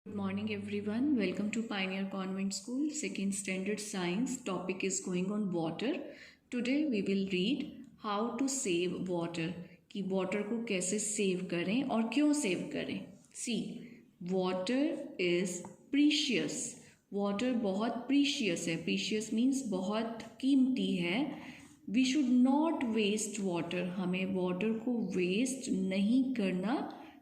Good morning everyone. Welcome to Pioneer Convent School, second standard science. Topic is going on water. Today we will read how to save water. कि water को कैसे save करें और क्यों save करें. See, water is precious. Water बहुत precious है. Precious means बहुत कीमती है. We should not waste water. हमें water को waste नहीं करना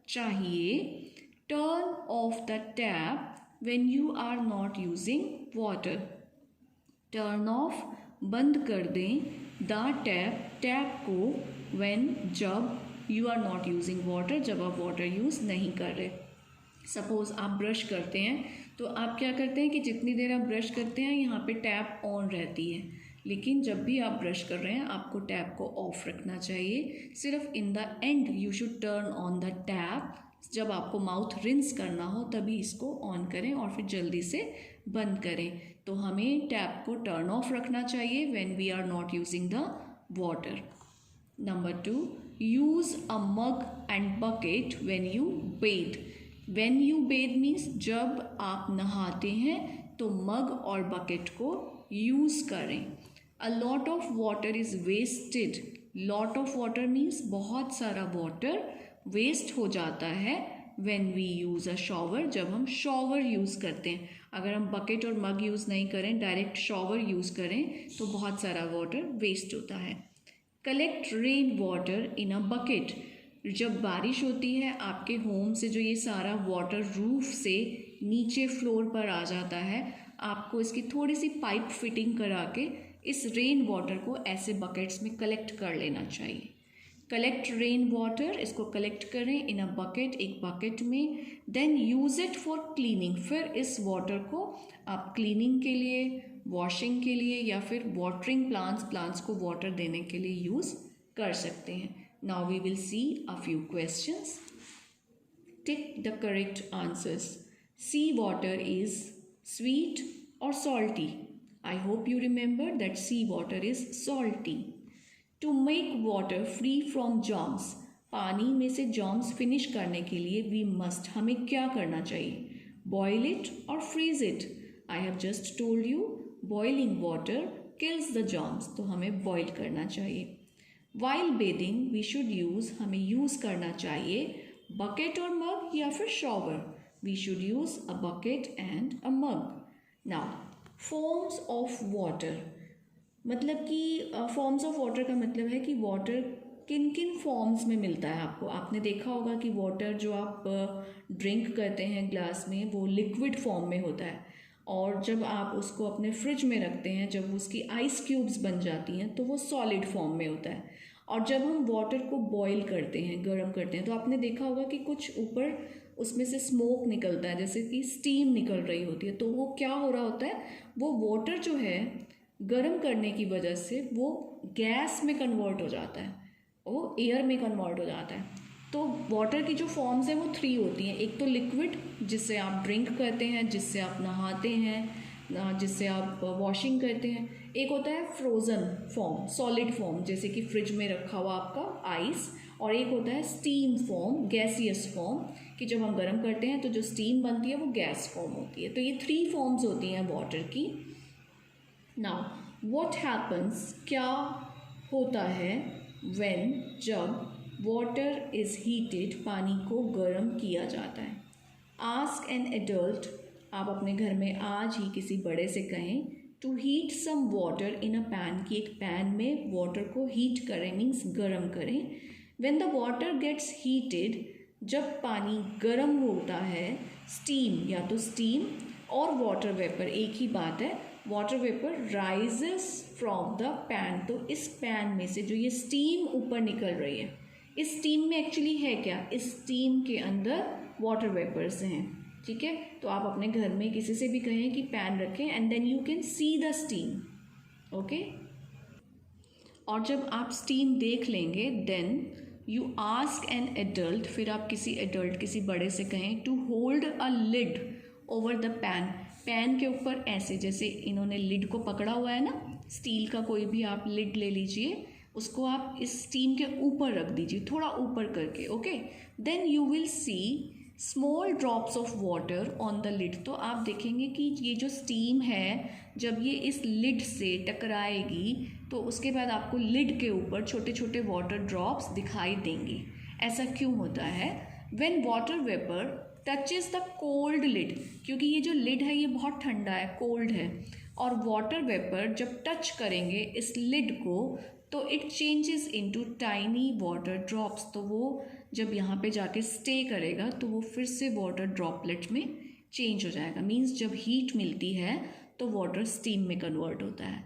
चाहिए. Turn off the tap when you are not using water. Turn off बंद कर दें the tap को when जब you are not using water, जब आप water use नहीं कर रहे. सपोज आप ब्रश करते हैं तो आप क्या करते हैं कि जितनी देर आप ब्रश करते हैं यहाँ पे टैप ऑन रहती है, लेकिन जब भी आप ब्रश कर रहे हैं आपको टैप को ऑफ रखना चाहिए. सिर्फ in the end you should turn on the tap. जब आपको माउथ रिंस करना हो तभी इसको ऑन करें और फिर जल्दी से बंद करें. तो हमें टैप को टर्न ऑफ रखना चाहिए when we are not using the water. Number 2, use a mug and bucket when you bathe. When you bathe means जब आप नहाते हैं तो मग और बकेट को यूज़ करें. A lot of water is wasted. Lot of water means बहुत सारा वाटर वेस्ट हो जाता है when we use a shower, जब हम शॉवर यूज़ करते हैं. अगर हम बकेट और मग यूज़ नहीं करें, डायरेक्ट शॉवर यूज़ करें तो बहुत सारा वाटर वेस्ट होता है. Collect rain water in a bucket. जब बारिश होती है आपके होम से जो ये सारा वाटर रूफ से नीचे फ्लोर पर आ जाता है, आपको इसकी थोड़ी सी पाइप फिटिंग करा के इस रेन वाटर को ऐसे बकेट्स में कलेक्ट कर लेना चाहिए. कलेक्ट रेन वाटर, इसको कलेक्ट करें इन अ बकेट, एक बकेट में. Then use it for cleaning. फिर इस वाटर को आप क्लीनिंग के लिए, वॉशिंग के लिए या फिर वाटरिंग प्लांट्स को वाटर देने के लिए यूज़ कर सकते हैं. Now we will see a few questions. Tick the correct answers. Sea water is sweet और salty. I hope you remember that sea water is salty. To make water free from germs. पानी में से germs finish करने के लिए we must, हमें क्या करना चाहिए? बॉयल इट और freeze it. I have just told you boiling water kills the germs, तो हमें बॉयल करना चाहिए. While bathing we should use, हमें यूज़ करना चाहिए बकेट और मग या फिर shower. We should use a bucket and a mug. Now forms of water, मतलब कि फॉर्म्स ऑफ वाटर का मतलब है कि वाटर किन किन फॉर्म्स में मिलता है आपको. आपने देखा होगा कि वाटर जो आप ड्रिंक करते हैं ग्लास में वो लिक्विड फॉर्म में होता है, और जब आप उसको अपने फ्रिज में रखते हैं, जब उसकी आइस क्यूब्स बन जाती हैं तो वो सॉलिड फॉर्म में होता है. और जब हम वाटर को बॉईल करते हैं, गर्म करते हैं, तो आपने देखा होगा कि कुछ ऊपर उसमें से स्मोक निकलता है, जैसे कि स्टीम निकल रही होती है. तो वो क्या हो रहा होता है, वो वाटर जो है गर्म करने की वजह से वो गैस में कन्वर्ट हो जाता है, वो एयर में कन्वर्ट हो जाता है. तो वाटर की जो फॉर्म्स हैं वो 3 होती हैं. एक तो लिक्विड, जिससे आप ड्रिंक करते हैं, जिससे आप नहाते हैं, जिससे आप वॉशिंग करते हैं. एक होता है फ्रोज़न फॉर्म, सॉलिड फॉर्म, जैसे कि फ्रिज में रखा हुआ आपका आइस. और एक होता है स्टीम फॉर्म, गैसियस फॉर्म, कि जब हम गर्म करते हैं तो जो स्टीम बनती है वो गैस फॉर्म होती है. तो ये 3 फॉर्म्स होती हैं वाटर की. नाउ व्हाट हैपन्स, क्या होता है व्हेन, जब वाटर इज़ हीटेड, पानी को गर्म किया जाता है. आस्क एन एडल्ट, आप अपने घर में आज ही किसी बड़े से कहें to heat some water in a pan, कि एक पैन में वाटर को हीट करें, मीन्स गर्म करें. When the water gets heated, जब पानी गर्म होता है, स्टीम, या तो स्टीम और वाटर वेपर एक ही बात है, water vapour rises from the pan. तो इस पैन में से जो ये स्टीम ऊपर निकल रही है, इस स्टीम में एक्चुअली है क्या, इस स्टीम के अंदर वाटर वेपर्स हैं. ठीक है, तो आप अपने घर में किसी से भी कहें कि पैन रखें and then you can see the steam. Okay, और जब आप स्टीम देख लेंगे then you ask an adult, फिर आप किसी एडल्ट, किसी बड़े से कहें to hold a lid over the pan. Pan के ऊपर ऐसे, जैसे इन्होंने लिड को पकड़ा हुआ है ना, स्टील का कोई भी आप लिड ले लीजिए, उसको आप इस स्टीम के ऊपर रख दीजिए, थोड़ा ऊपर करके. Okay, then you will see small drops of water on the lid. तो आप देखेंगे कि ये जो स्टीम है जब ये इस लिड से टकराएगी तो उसके बाद आपको लिड के ऊपर छोटे छोटे वाटर ड्रॉप्स दिखाई देंगे। ऐसा क्यों होता है? When water vapour touches the cold lid, क्योंकि ये जो लिड है ये बहुत ठंडा है, कोल्ड है, और वाटर वेपर जब टच करेंगे इस लिड को तो it changes into tiny water drops. तो वो जब यहाँ पे जाके स्टे करेगा तो वो फिर से वाटर ड्रॉपलेट में चेंज हो जाएगा। मीन्स जब हीट मिलती है तो वाटर स्टीम में कन्वर्ट होता है।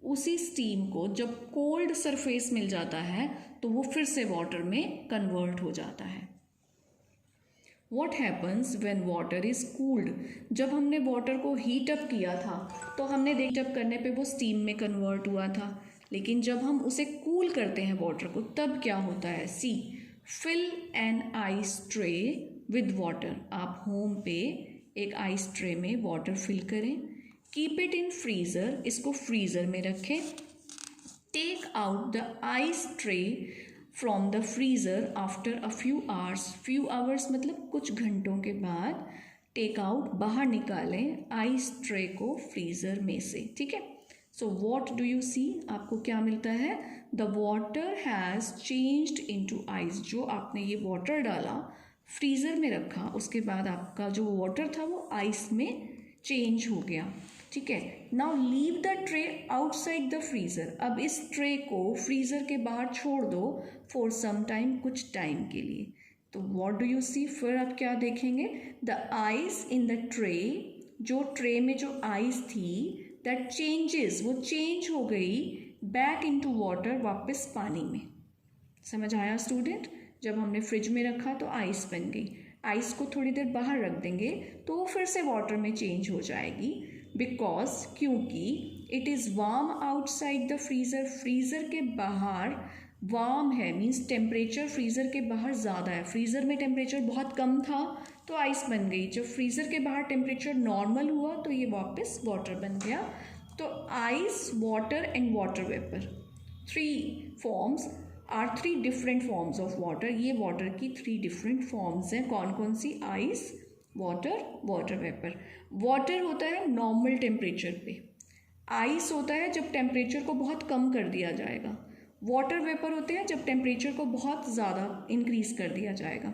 उसी स्टीम को जब कोल्ड सरफेस मिल जाता है तो वो फिर से वाटर में कन्वर्ट हो जाता है। What happens when water is cooled? जब हमने वाटर को हीट अप किया था तो हमने हीट अप करने पे वो स्टीम में कन्वर्ट हुआ था, लेकिन जब हम उसे कूल करते हैं वाटर को तब क्या होता है? See, fill an ice tray with water. आप होम पे एक आइस ट्रे में वाटर फिल करें, कीप इट इन फ्रीज़र, इसको फ्रीज़र में रखें, take out the ice tray from the freezer after a few hours मतलब कुछ घंटों के बाद टेक आउट, बाहर निकालें आइस ट्रे को फ्रीज़र में से। ठीक है, so what do you see? आपको क्या मिलता है? The water has changed into ice. जो आपने ये वाटर डाला, फ्रीज़र में रखा, उसके बाद आपका जो वाटर था वो आइस में चेंज हो गया। ठीक है, now leave the tray outside the freezer. अब इस ट्रे को फ्रीज़र के बाहर छोड़ दो फॉर सम टाइम, कुछ टाइम के लिए। तो व्हाट डू यू सी? फिर आप क्या देखेंगे? The ice in the tray, जो ट्रे में जो आइस थी दैट चेंजेस, वो चेंज हो गई बैक इनटू वाटर, वापस पानी में। समझ आया स्टूडेंट? जब हमने फ्रिज में रखा तो आइस बन गई, आइस को थोड़ी देर बाहर रख देंगे तो वो फिर से वाटर में चेंज हो जाएगी, बिकॉज क्योंकि it is warm outside the freezer. Freezer के बाहर वार्म है, मीन्स टेम्परेचर फ्रीज़र के बाहर ज़्यादा है। फ्रीज़र में टेम्परेचर बहुत कम था तो आइस बन गई, जब फ्रीज़र के बाहर टेम्परेचर नॉर्मल हुआ तो ये वापस वाटर बन गया। तो ice, water and water vapour, three different forms of water. ये वाटर की 3 डिफरेंट फॉर्म्स हैं। कौन कौन सी? Ice, water, water vapour. Water होता है नॉर्मल टेम्परेचर पे, आइस होता है जब टेम्परेचर को बहुत कम कर दिया जाएगा, वाटर वेपर होते हैं जब टेम्परेचर को बहुत ज़्यादा इंक्रीज कर दिया जाएगा।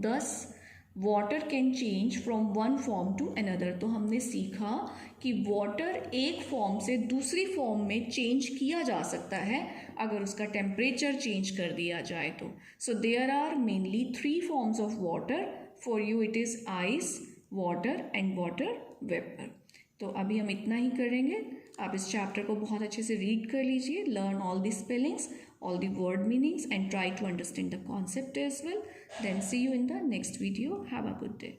This water can change from one form to another. तो हमने सीखा कि वाटर एक फॉर्म से दूसरी फॉर्म में चेंज किया जा सकता है अगर उसका टेम्परेचर चेंज कर दिया जाए तो। So there are mainly 3 forms of water. For you it is ice, water and water vapour. तो अभी हम इतना ही करेंगे। आप इस चैप्टर को बहुत अच्छे से रीड कर लीजिए, learn all the spellings, all the word meanings and try to understand the concept as well. Then see you in the next video. Have a good day.